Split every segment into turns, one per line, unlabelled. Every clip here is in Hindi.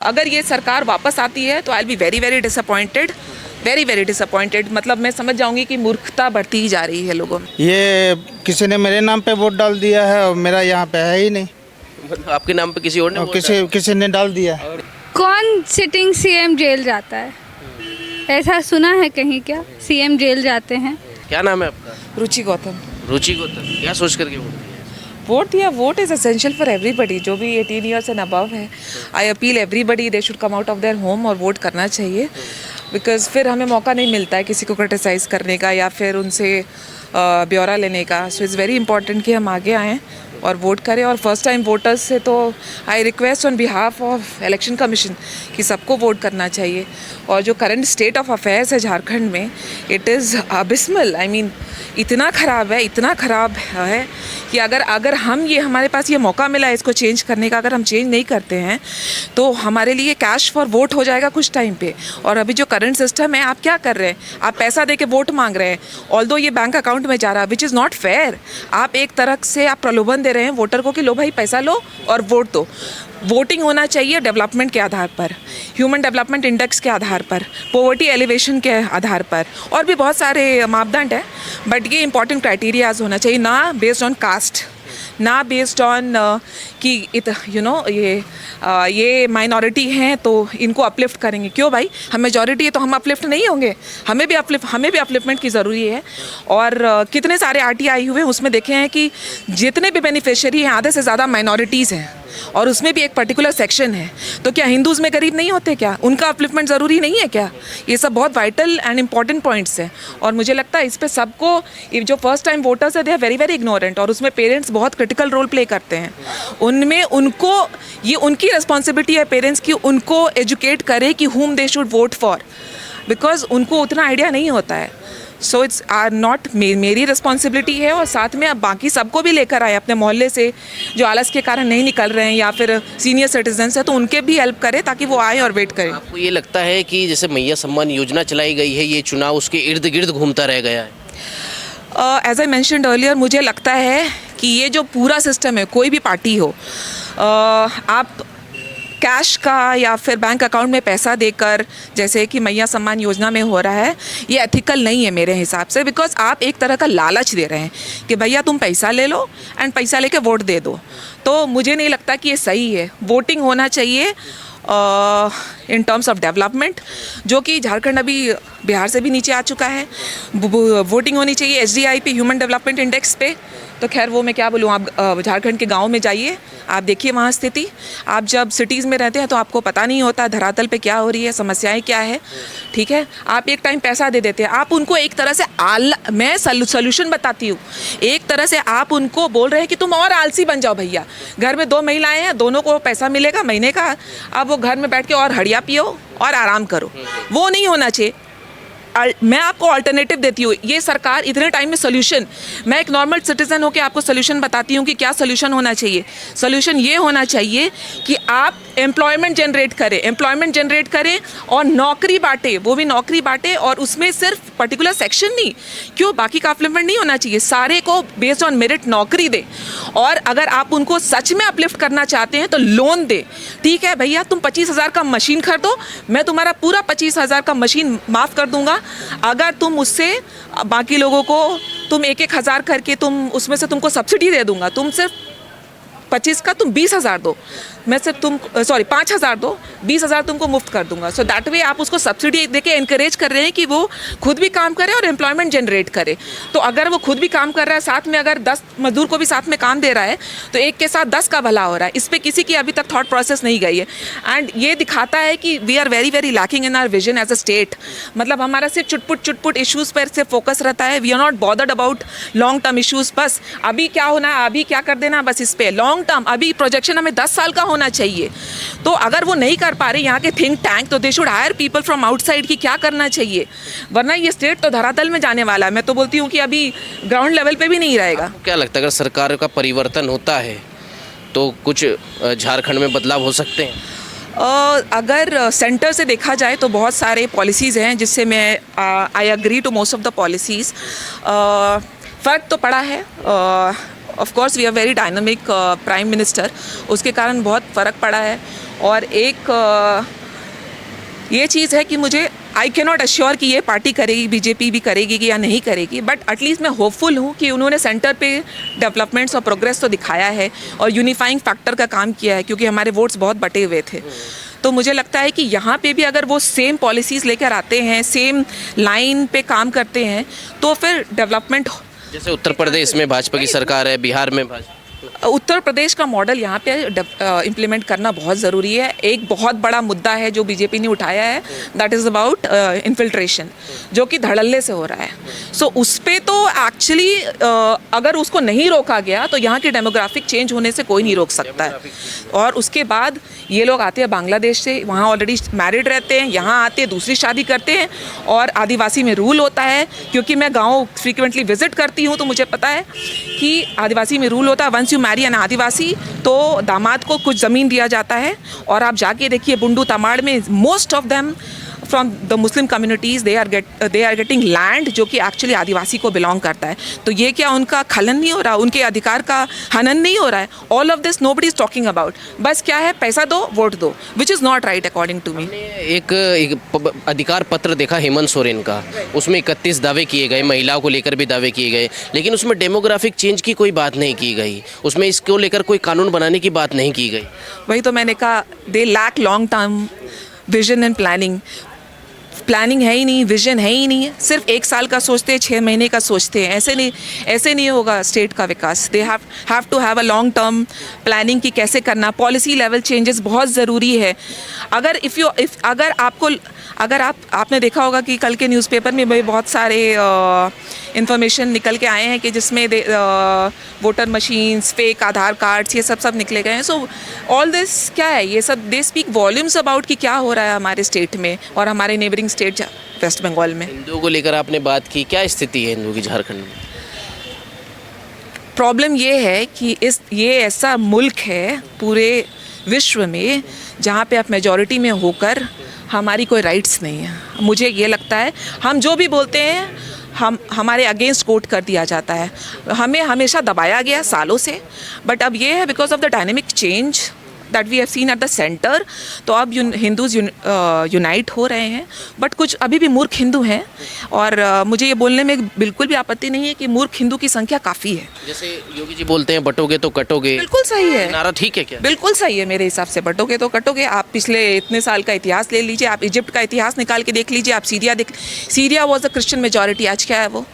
अगर ये सरकार वापस आती है तो I will be very very disappointed, very very disappointed. मतलब मैं समझ जाऊंगी कि मूर्खता बढ़ती ही जा रही है लोगों में।
ये किसी ने मेरे नाम पे वोट डाल दिया है और मेरा यहाँ पे है ही नहीं।
आपके नाम पे किसी और ने वोट
किसी ने डाल दिया है।
कौन सिटिंग सीएम जेल जाता है? ऐसा सुना है कहीं क्या सीएम जेल जाते हैं?
क्या नाम है आपका?
रुचि गौतम।
रुचि गौतम। क्या सोच करके वोट दिया?
वोट दिया। Vote is essential for everybody जो भी 18 ईयर्स एंड अबव है। I appeal everybody they should come out of their home और वोट करना चाहिए, बिकॉज फिर हमें मौका नहीं मिलता है किसी को क्रिटिसाइज़ करने का या फिर उनसे ब्यौरा लेने का। सो इट्स वेरी इंपॉर्टेंट कि हम आगे आएँ और वोट करें। और फर्स्ट टाइम वोटर्स से तो I request on behalf of election commission कि सबको वोट करना चाहिए। और जो करंट स्टेट ऑफ अफेयर्स है झारखंड में, it is abysmal. I mean इतना ख़राब है, इतना ख़राब है कि अगर हम हमारे पास ये मौका मिला है इसको चेंज करने का, अगर हम चेंज नहीं करते हैं तो हमारे लिए कैश फॉर वोट हो जाएगा कुछ टाइम पे। और अभी जो करंट सिस्टम है, आप क्या कर रहे हैं? आप पैसा दे के वोट मांग रहे हैं, ऑल्दो ये बैंक अकाउंट में जा रहा है, विच इज़ नॉट फेयर। आप एक तरह से आप प्रलोभन दे रहे हैं वोटर को कि लो भाई पैसा लो और वोट दो। वोटिंग होना चाहिए डेवलपमेंट के आधार पर, ह्यूमन डेवलपमेंट इंडेक्स के आधार पर, पॉवर्टी एलिवेशन के आधार पर, और भी बहुत सारे मापदंड हैं। बट ये इंपॉर्टेंट क्राइटेरियाज होना चाहिए, ना बेस्ड ऑन कास्ट, ना बेस्ड ऑन कि ये माइनॉरिटी हैं तो इनको अपलिफ्ट करेंगे। क्यों भाई, हम मेजॉरिटी है तो हम अपलिफ्ट नहीं होंगे? हमें भी अपलिफ्टमेंट की ज़रूरी है। और कितने सारे आरटीआई हुए, उसमें देखे हैं कि जितने भी बेनिफिशियरी हैं आधे से ज़्यादा माइनॉरिटीज़ हैं, और उसमें भी एक पर्टिकुलर सेक्शन है। तो क्या हिंदूज़ में गरीब नहीं होते क्या? उनका अपलिफ्टमेंट ज़रूरी नहीं है क्या? ये सब बहुत वाइटल एंड इंपॉर्टेंट पॉइंट्स हैं। और मुझे लगता है इस पर सबको, जो फर्स्ट टाइम वोटर्स है, they are very very ignorant, और उसमें पेरेंट्स बहुत क्रिटिकल रोल प्ले करते हैं। उनमें उनको ये उनकी रिस्पॉन्सिबिलिटी है पेरेंट्स की, उनको एजुकेट करें कि whom they should vote for, because उनको उतना आइडिया नहीं होता है। सो इट्स आर नॉट मेरी रिस्पॉन्सिबिलिटी है, और साथ में अब बाकी सबको भी लेकर आए अपने मोहल्ले से जो आलस के कारण नहीं निकल रहे हैं या फिर सीनियर सिटीजन्स हैं, तो उनके भी हेल्प करें ताकि वो आए और वेट करें।
आपको ये लगता है कि जैसे मैया सम्मान योजना चलाई गई है, ये चुनाव उसके इर्द गिर्द घूमता रह गया है?
एज आई मैंशनड अर्लियर, मुझे लगता है कि ये जो पूरा सिस्टम है, कोई भी पार्टी हो, आप कैश का या फिर बैंक अकाउंट में पैसा देकर, जैसे कि मैया सम्मान योजना में हो रहा है, ये एथिकल नहीं है मेरे हिसाब से। बिकॉज आप एक तरह का लालच दे रहे हैं कि भैया तुम पैसा ले लो एंड पैसा लेके वोट दे दो। तो मुझे नहीं लगता कि ये सही है। वोटिंग होना चाहिए इन टर्म्स ऑफ डेवलपमेंट, जो कि झारखंड अभी बिहार से भी नीचे आ चुका है। वोटिंग होनी चाहिए HDI पे, ह्यूमन डेवलपमेंट इंडेक्स पे। तो खैर वो मैं क्या बोलूँ, आप झारखंड के गांव में जाइए, आप देखिए वहाँ स्थिति। आप जब सिटीज़ में रहते हैं तो आपको पता नहीं होता धरातल पे क्या हो रही है, समस्याएं क्या है। ठीक है, आप एक टाइम पैसा दे देते हैं, आप उनको एक तरह से मैं सोल्यूशन बताती हूँ, एक तरह से आप उनको बोल रहे हैं कि तुम और आलसी बन जाओ भैया। घर में 2 महिलाएं हैं, दोनों को पैसा मिलेगा महीने का, अब वो घर में बैठ के और हड़िया पियो और आराम करो। वो नहीं होना चाहिए। मैं आपको अल्टरनेटिव देती हूँ। ये सरकार इतने टाइम में सोल्यूशन, मैं एक नॉर्मल सिटीज़न होकर आपको सोल्यूशन बताती हूँ कि क्या सोल्यूशन होना चाहिए। सोल्यूशन ये होना चाहिए कि आप एम्प्लॉयमेंट जनरेट करें और नौकरी बांटे, वो भी नौकरी बांटे, और उसमें सिर्फ पर्टिकुलर सेक्शन नहीं, क्यों बाकी का अपलिफ्टमेंट नहीं होना चाहिए, सारे को बेस्ड ऑन मेरिट नौकरी दे। और अगर आप उनको सच में अपलिफ्ट करना चाहते हैं तो लोन दे। ठीक है भैया, तुम 25,000 का मशीन खरीदो, मैं तुम्हारा पूरा 25,000 का मशीन माफ़ कर दूंगा। अगर तुम उससे बाकी लोगों को तुम 1,000 करके तुम उसमें से तुमको सब्सिडी दे दूंगा। तुम सिर्फ 25 का तुम 20,000 दो, मैं सिर्फ 5,000 दो, 20,000 तुमको मुफ्त कर दूंगा। सो दैट वे आप उसको सब्सिडी देके एनकरेज कर रहे हैं कि वो खुद भी काम करे और एम्प्लॉयमेंट जनरेट करे। तो अगर वो खुद भी काम कर रहा है, साथ में अगर 10 मजदूर को भी साथ में काम दे रहा है, तो एक के साथ 10 का भला हो रहा है। इस पर किसी की अभी तक थॉट प्रोसेस नहीं गई है, एंड ये दिखाता है कि we are very very lacking in our vision as a state. मतलब हमारा सिर्फ चुटपुट इशूज़ पर सिर्फ फोकस रहता है। We are not bothered about long term issues. बस अभी क्या होना है, अभी क्या कर देना, बस इस पर लॉन्ग टर्म, अभी प्रोजेक्शन हमें 10 साल का होना चाहिए। तो अगर वो नहीं कर पा रहे यहाँ के थिंक टैंक, तो they should hire people from outside की क्या करना चाहिए, वरना ये स्टेट तो धरातल में जाने वाला है। मैं तो बोलती हूँ कि अभी ग्राउंड लेवल पे भी नहीं रहेगा।
क्या लगता है अगर सरकार का परिवर्तन होता है तो कुछ झारखंड में बदलाव हो सकते हैं?
अगर सेंटर से देखा जाए तो बहुत सारे पॉलिसीज़ हैं जिससे मैं I agree to most of the policies. फ़र्क तो पड़ा है। Of course we are very dynamic prime minister, उसके कारण बहुत फ़र्क पड़ा है। और एक ये चीज़ है कि मुझे आई कैन नॉट अश्योर कि ये पार्टी करेगी, बीजेपी भी करेगी कि या नहीं करेगी, बट एटलीस्ट मैं होपफुल हूँ कि उन्होंने सेंटर पे डेवलपमेंट्स और प्रोग्रेस तो दिखाया है और यूनिफाइंग फैक्टर का काम किया है, क्योंकि हमारे वोट्स बहुत बटे हुए थे। तो मुझे लगता है कि यहाँ पे भी अगर वो सेम पॉलिसीज़ लेकर आते हैं, सेम लाइन पे काम करते हैं, तो फिर डेवलपमेंट।
जैसे उत्तर प्रदेश में भाजपा की सरकार है, बिहार में भाजपा,
उत्तर प्रदेश का मॉडल यहाँ पे इम्प्लीमेंट करना बहुत ज़रूरी है। एक बहुत बड़ा मुद्दा है जो बीजेपी ने उठाया है, दैट इज़ अबाउट इन्फिल्ट्रेशन, जो कि धड़ल्ले से हो रहा है। सो उस पर तो एक्चुअली अगर उसको नहीं रोका गया तो यहाँ की डेमोग्राफिक चेंज होने से कोई नहीं रोक सकता है। और उसके बाद ये लोग आते हैं बांग्लादेश से, वहाँ ऑलरेडी मैरिड रहते हैं, यहाँ आते हैं दूसरी शादी करते हैं, और आदिवासी में रूल होता है। क्योंकि मैं गाँव फ्रीक्वेंटली विजिट करती हूँ तो मुझे पता है कि आदिवासी में रूल होता है, वंस यू मैरी एन आदिवासी तो दामाद को कुछ ज़मीन दिया जाता है। और आप जाके देखिए बुंडू तमाड़ में most of them from the Muslim communities they are getting land जो कि एक्चुअली आदिवासी को बिलोंग करता है। तो ये क्या उनका खलन नहीं हो रहा, उनके अधिकार का हनन नहीं हो रहा है? All of this nobody is talking about. बस क्या है, पैसा दो, वोट दो, which is not right according to me.
एक अधिकार पत्र देखा हेमंत सोरेन का, उसमें 31 दावे किए गए, महिलाओं को लेकर भी दावे किए गए, लेकिन उसमें डेमोग्राफिक चेंज की कोई बात नहीं की गई, उसमें इसको लेकर कोई कानून बनाने की बात नहीं की गई।
वही तो मैंने कहा, they lack long term vision and planning है ही नहीं, विजन है ही नहीं। सिर्फ 1 साल का सोचते हैं, 6 महीने का सोचते हैं। ऐसे नहीं होगा स्टेट का विकास। They have to have a long term planning कि कैसे करना। पॉलिसी लेवल चेंजेस बहुत ज़रूरी है। अगर आपने देखा होगा कि कल के न्यूज़पेपर में भी बहुत सारे इंफॉर्मेशन निकल के आए हैं कि जिसमें वोटर मशीन्स, फेक आधार कार्ड्स, ये सब निकले गए हैं। सो ऑल दिस क्या है, ये सब दे स्पीक वॉल्यूम्स अबाउट कि क्या हो रहा है हमारे स्टेट में और हमारे नेबरिंग स्टेट वेस्ट बंगाल में।
हिंदुओं को लेकर आपने बात की, क्या स्थिति है हिंदुओं की झारखंड में?
प्रॉब्लम ये है कि ये ऐसा मुल्क है पूरे विश्व में जहाँ पे आप मेजॉरिटी में होकर हमारी कोई राइट्स नहीं है। मुझे ये लगता है हम जो भी बोलते हैं हमारे अगेंस्ट कोट कर दिया जाता है। हमें हमेशा दबाया गया सालों से, बट अब ये है because of the dynamic change that we have seen at the centre, तो अब हिंदूज यूनाइट हो रहे हैं। बट कुछ अभी भी मूर्ख हिंदू हैं, और मुझे ये बोलने में बिल्कुल भी आपत्ति नहीं है कि मूर्ख हिंदू की संख्या काफ़ी है।
जैसे योगी जी बोलते हैं बटोगे तो कटोगे,
बिल्कुल सही है,
नारा ठीक है क्या?
बिल्कुल सही है मेरे हिसाब से, बटोगे तो कटोगे। आप पिछले इतने साल का इतिहास ले लीजिए, आप इजिप्ट का इतिहास निकाल के देख लीजिए, आप Syria was a Christian majority, आज क्या है वो?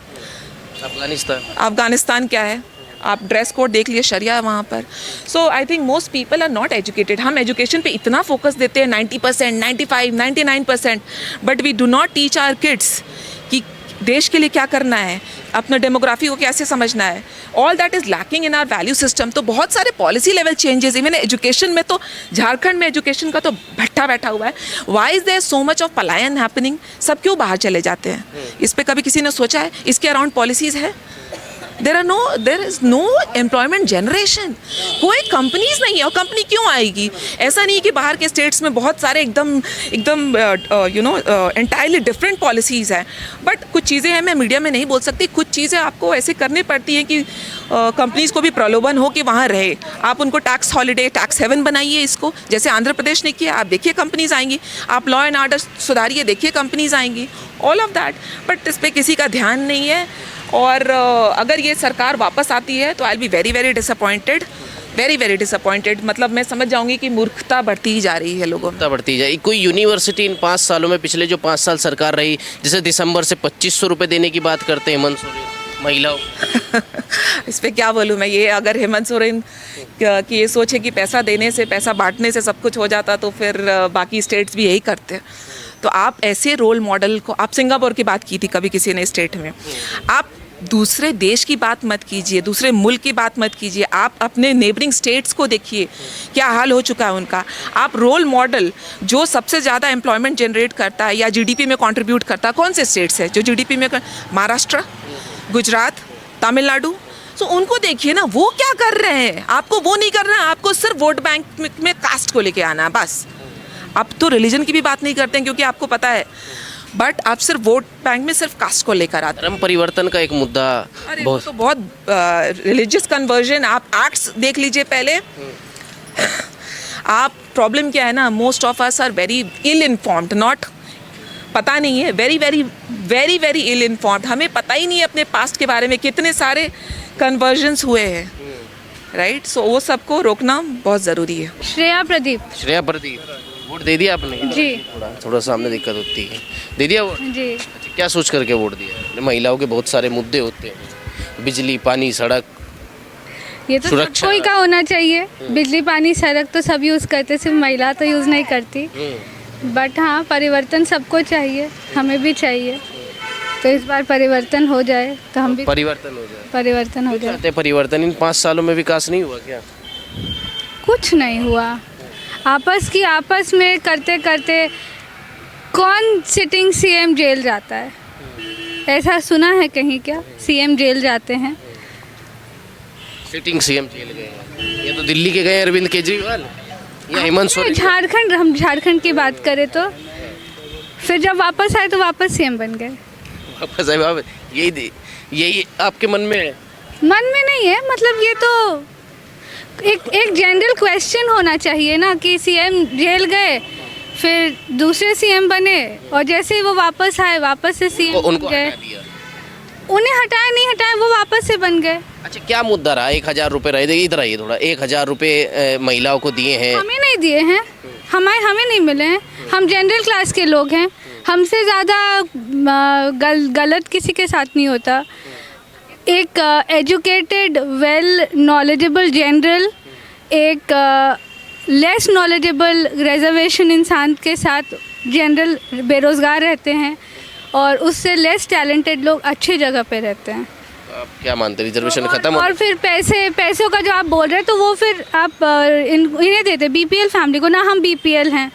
अफगानिस्तान क्या है? आप ड्रेस कोड देख लिए, शरिया वहाँ पर। So I think most people are not educated. हम एजुकेशन पे इतना फोकस देते हैं 90%, 95%, 99%, but we do not teach our kids कि देश के लिए क्या करना है, अपना डेमोग्राफी को कैसे समझना है। All that is lacking in our value system. तो बहुत सारे policy level changes, even education में, तो झारखंड में एजुकेशन का तो भट्टा बैठा हुआ है। Why is there so much of पलायन हैपनिंग? सब क्यों बाहर चले जाते हैं? इस पर कभी किसी ने सोचा है? इसके अराउंड पॉलिसीज़ है? there is no employment generation। कोई कंपनीज नहीं है, और कंपनी क्यों आएगी? ऐसा नहीं कि बाहर के स्टेट्स में बहुत सारे एकदम एंटायरली डिफरेंट पॉलिसीज़ हैं, बट कुछ चीज़ें हैं, मैं मीडिया में नहीं बोल सकती। कुछ चीज़ें आपको ऐसे करनी पड़ती हैं कि कंपनीज को भी प्रलोभन हो कि वहाँ रहे। आप उनको टैक्स हॉलीडे, टैक्स हेवन बनाइए इसको, जैसे आंध्र प्रदेश ने किया। आप देखिए कंपनीज आएंगी। आप लॉ एंड ऑर्डर सुधारिए, देखिए कंपनीज आएंगी। ऑल ऑफ दैट, बट इस पर किसी का ध्यान नहीं है। और अगर ये सरकार वापस आती है तो I will be very very disappointed, very very disappointed. मतलब मैं समझ जाऊंगी कि मूर्खता बढ़ती ही जा रही है लोगों में,
बढ़ती जाएगी। कोई यूनिवर्सिटी इन 5 सालों में, पिछले जो 5 साल सरकार रही, जैसे दिसंबर से 2500 रुपये देने की बात करते हैं हेमंत सोरेन महिलाओं
इस पर क्या बोलूँ मैं। ये अगर हेमंत सोरेन की ये सोचे कि पैसा देने से, पैसा बांटने से सब कुछ हो जाता, तो फिर बाकी स्टेट्स भी यही करते। तो आप ऐसे रोल मॉडल को, आप सिंगापुर की बात की थी कभी किसी ने स्टेट में, आप दूसरे देश की बात मत कीजिए, दूसरे मुल्क की बात मत कीजिए। आप अपने नेबरिंग स्टेट्स को देखिए क्या हाल हो चुका है उनका। आप रोल मॉडल जो सबसे ज़्यादा एम्प्लॉयमेंट जनरेट करता है या जीडीपी में कंट्रीब्यूट करता है, कौन से स्टेट्स है जो जीडीपी में? महाराष्ट्र, गुजरात, तमिलनाडु। तो उनको देखिए ना, वो क्या कर रहे हैं। आपको वो नहीं करना, आपको सिर्फ वोट बैंक में कास्ट को लेके आना है बस। अब तो रिलीजन की भी बात नहीं करते हैं क्योंकि आपको पता है, बट आप सिर्फ वोट बैंक में सिर्फ कास्ट को लेकर आते हैं।
धर्म परिवर्तन का एक मुद्दा
बहुत रिलीजियस कन्वर्जन, आप एक्ट्स देख लीजिए पहले। आप प्रॉब्लम क्या है ना, most of us are very ill informed, not पता नहीं है, very very very very ill informed. हमें पता ही नहीं है अपने पास्ट के बारे में, कितने सारे कन्वर्जन्स हुए हैं, राइट। सो वो सबको रोकना बहुत ज़रूरी है।
श्रेया प्रदीप।
श्रेया प्रदीप, वोट दे दिया आपने?
जी।
थोड़ा सामने दिक्कत होती है, दे दिया वोट?
जी।
अच्छा, क्या सोच करके वोट दिया? महिलाओं के बहुत सारे मुद्दे होते हैं, बिजली, पानी, सड़क,
ये तो
सुरक्षा।
कोई का होना चाहिए। बिजली, पानी, सड़क तो सब यूज़ करते, सिर्फ महिला तो यूज़ नहीं करती। बट हाँ, परिवर्तन सबको चाहिए, हमें भी चाहिए। तो इस बार परिवर्तन हो जाए तो हम भी
परिवर्तन हो जाए।
परिवर्तन हो जाए।
चाहते हैं परिवर्तन। इन 5 सालों में विकास नहीं हुआ क्या?
कुछ नहीं हुआ। आपस में करते करते कौन सिटिंग सीएम जेल जाता है? ऐसा सुना है कहीं क्या? सीएम जेल जाते हैं।
सिटिंग सीएम जेल गए हैं। ये तो दिल्ली के गए अरविंद केजरीवाल या हेमंत सोरेन।
झारखंड, हम झारखंड की बात करें तो फिर जब वापस आए तो वापस सीएम बन गए।
वापस आए वापस, यही आपके मन में है?
मन में नहीं है, मतलब ये तो एक जनरल क्वेश्चन होना चाहिए ना कि सीएम जेल गए, फिर दूसरे सीएम बने, और जैसे ही वो वापस आए वापस से सीएम
उनको
गए।
हटा दिया।
उन्हें हटाया नहीं हटाया, वो वापस से बन गए।
अच्छा, क्या मुद्दा रहा? 1000 रुपये रहे, देखिए इधर आइए थोड़ा। 1000 रुपये महिलाओं को दिए हैं।
हमें नहीं दिए हैं, हमें नहीं मिले हैं। हम जनरल क्लास के लोग हैं, हमसे ज़्यादा गलत किसी के साथ नहीं होता। एक एजुकेटेड, वेल नॉलेजेबल जनरल, एक लेस नॉलेजेबल रिजर्वेशन इंसान के साथ जनरल बेरोज़गार रहते हैं, और उससे लेस टैलेंटेड लोग अच्छी जगह पे रहते हैं।
आप क्या मानते हैं, रिजर्वेशन खत्म हो?
और फिर पैसों का जो आप बोल रहे हैं, तो वो फिर आप इन्हें देते, बीपीएल फैमिली को। ना हम बीपीएल हैं,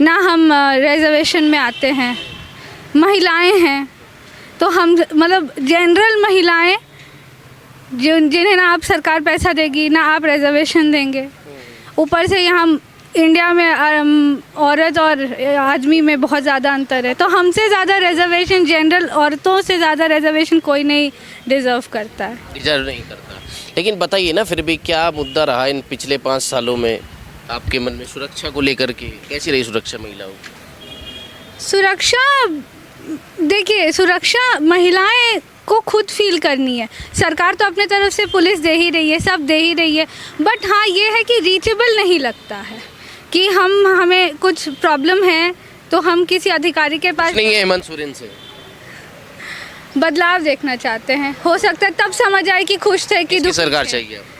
ना हम रिजर्वेशन में आते हैं, महिलाएं हैं, तो हम मतलब जनरल महिलाएं जिन्हें ना आप सरकार पैसा देगी, ना आप रिजर्वेशन देंगे। ऊपर से यहाँ इंडिया में औरत और आदमी में बहुत ज़्यादा अंतर है, तो हमसे ज़्यादा रिजर्वेशन, जनरल औरतों से ज़्यादा रिजर्वेशन कोई नहीं डिज़र्व करता है।
डिजर्व नहीं करता। लेकिन बताइए ना, फिर भी क्या मुद्दा रहा इन पिछले 5 सालों में आपके मन में? सुरक्षा को लेकर के कैसी रही सुरक्षा महिलाओं की?
सुरक्षा, देखिए, सुरक्षा महिलाएं को खुद फील करनी है। सरकार तो अपने तरफ से पुलिस दे ही रही है, सब दे ही रही है, बट हाँ ये है कि रीचेबल नहीं लगता है कि हमें कुछ प्रॉब्लम है तो हम किसी अधिकारी के पास
नहीं है। हेमंत सोरेन से
बदलाव देखना चाहते हैं। हो सकता है तब समझ आए कि खुश थे कि
किसकी
दुखी
सरकार
थे।
चाहिए आपको?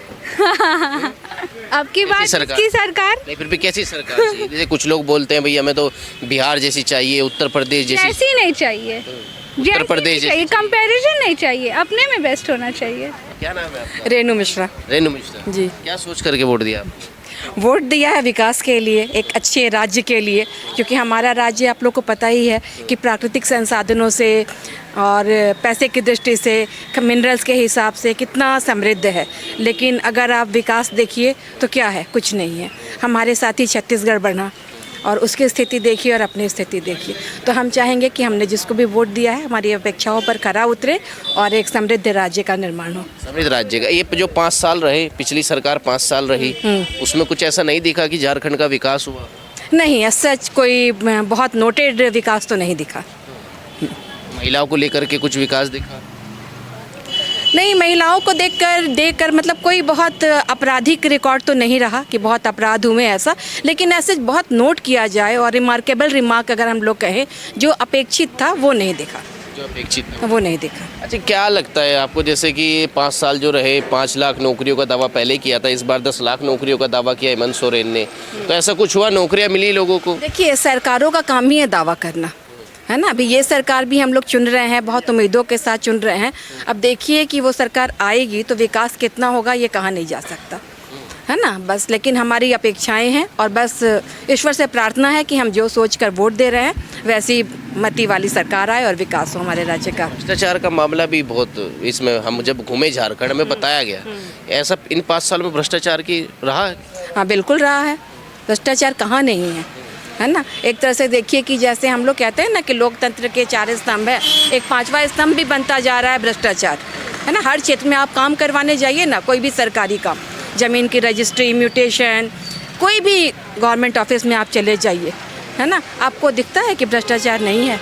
अब की बात की सरकार
नहीं, फिर भी कैसी सरकार चाहिए? जैसे कुछ लोग बोलते हैं भाई हमें तो बिहार जैसी चाहिए, उत्तर प्रदेश जैसी।
ऐसी नहीं चाहिए,
उत्तर प्रदेश
चाहिए, कंपैरिजन नहीं चाहिए, अपने में बेस्ट होना चाहिए।
क्या नाम है आपका?
रेनू मिश्रा
रेनू मिश्रा
जी।
क्या सोच करके वोट दिया आप?
वोट दिया है विकास के लिए, एक अच्छे राज्य के लिए, क्योंकि हमारा राज्य आप लोग को पता ही है कि प्राकृतिक संसाधनों से और पैसे की दृष्टि से, मिनरल्स के हिसाब से कितना समृद्ध है। लेकिन अगर आप विकास देखिए तो क्या है, कुछ नहीं है। हमारे साथ ही छत्तीसगढ़ बढ़ा, और उसकी स्थिति देखिए और अपनी स्थिति देखिए। तो हम चाहेंगे कि हमने जिसको भी वोट दिया है हमारी अपेक्षाओं पर खरा उतरे और एक समृद्ध राज्य का निर्माण हो।
समृद्ध राज्य का। ये जो 5 साल रहे, पिछली सरकार 5 साल रही, उसमें कुछ ऐसा नहीं दिखा कि झारखंड का विकास हुआ?
नहीं, सच कोई बहुत नोटेड विकास तो नहीं दिखा।
महिलाओं को लेकर के कुछ विकास दिखा?
नहीं, महिलाओं को देखकर मतलब कोई बहुत आपराधिक रिकॉर्ड तो नहीं रहा कि बहुत अपराध हुए ऐसा, लेकिन ऐसे बहुत नोट किया जाए और रिमार्केबल रिमार्क अगर हम लोग कहें, जो अपेक्षित था वो नहीं दिखा।
जो अपेक्षित था
वो नहीं दिखा।
अच्छा, क्या लगता है आपको, जैसे कि 5 साल जो रहे, 5 लाख नौकरियों का दावा पहले किया था, इस बार 10 लाख नौकरियों का दावा किया हेमंत सोरेन ने, तो ऐसा कुछ हुआ? नौकरियां मिली लोगों को?
देखिए, सरकारों का काम ही है दावा करना, है ना। अभी ये सरकार भी हम लोग चुन रहे हैं, बहुत उम्मीदों के साथ चुन रहे हैं। अब देखिए कि वो सरकार आएगी तो विकास कितना होगा ये कहा नहीं जा सकता, है ना। बस लेकिन हमारी अपेक्षाएं हैं, और बस ईश्वर से प्रार्थना है कि हम जो सोच कर वोट दे रहे हैं वैसी मति वाली सरकार आए और विकास हो हमारे राज्य का।
भ्रष्टाचार का मामला भी बहुत, इसमें हम जब घूमे झारखंड में बताया गया, ऐसा इन 5 साल में भ्रष्टाचार की रहा है?
हाँ, बिल्कुल रहा है। भ्रष्टाचार कहाँ नहीं है ना। एक तरह से देखिए कि जैसे हम लोग कहते हैं ना कि लोकतंत्र के 4 स्तंभ है, एक 5वां स्तंभ भी बनता जा रहा है भ्रष्टाचार, है ना। हर क्षेत्र में आप काम करवाने जाइए ना, कोई भी सरकारी काम, ज़मीन की रजिस्ट्री, म्यूटेशन, कोई भी गवर्नमेंट ऑफिस में आप चले जाइए, है ना, आपको दिखता है कि भ्रष्टाचार नहीं है।